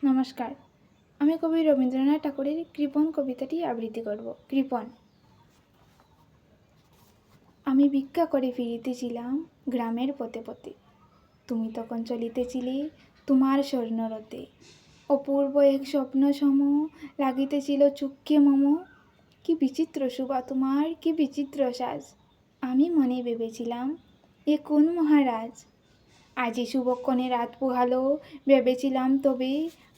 নমস্কার, আমি কবি রবীন্দ্রনাথ ঠাকুরের কৃপণ কবিতাটি আবৃত্তি করব। কৃপণ। আমি ভিক্ষা করে ফিরিতেছিলাম গ্রামের পথে পথে, তুমি তখন চলিতেছিলে তোমার স্বর্ণরথে। অপূর্ব এক স্বপ্ন সম লাগিতেছিল চক্ষে মম। কি বিচিত্র শোভা তোমার, কি বিচিত্র সাজ। আমি মনে ভেবেছিলাম এ কোন মহারাজ। আজি শুভক্ষণে রাত পোহালো, ভেবেছিলাম তবে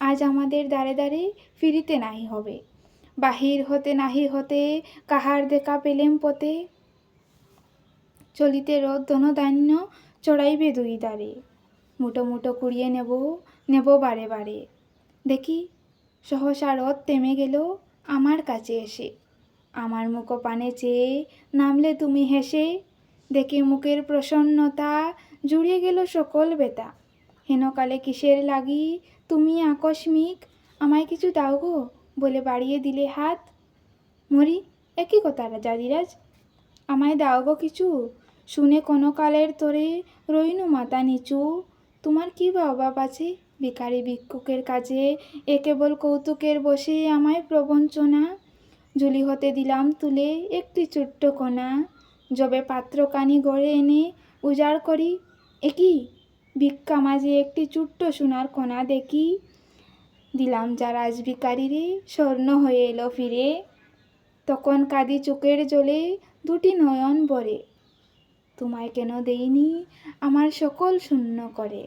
আজ আমাদের দ্বারে দ্বারে ফিরিতে নাহি হবে। বাহির হতে নাহি হতে কাহার দেখা পেলেম পথে। চলিতে রথ ধনধান্য চড়াইবে দুই দ্বারে। মুটো মুটো কুড়িয়ে নেব নেব বারে বারে। দেখি সহসা রথ থেমে গেল আমার কাছে এসে। আমার মুখপানে চেয়ে নামলে তুমি হেসে। দেখে মুখের প্রসন্নতা জুড়িয়ে গেল সকল ব্যথা। হেনকালে কিসের লাগি তুমি আকস্মিক আমায় কিছু দাও গো বলে বাড়িয়ে দিলে হাত। মরি একই কথা রাজাধিরাজ, আমায় দাও গো কিছু। শুনে কোনো কালের তোরে রইনু মাথা নিচু। তোমার কি বা অভাব আছে ভিখারি ভিক্ষুকের কাজে, এ কেবল কৌতুকের বসে আমায় প্রবঞ্চনা। ঝুলি হতে দিলাম তুলে একটি ছোট্ট কণা, যবে পাত্রকানি গড়ে এনে উজাড় করি। একই ভিক্ষা মাঝে একটি ছোট্ট সোনার কণা দেখি। দিলাম যা রাজ ভিখারিরে স্বর্ণ হয়ে এলো ফিরে। তখন কাঁদি চোখের জলে দুটি নয়ন ভরে, তোমায় কেন দেইনি আমার সকল শূন্য করে।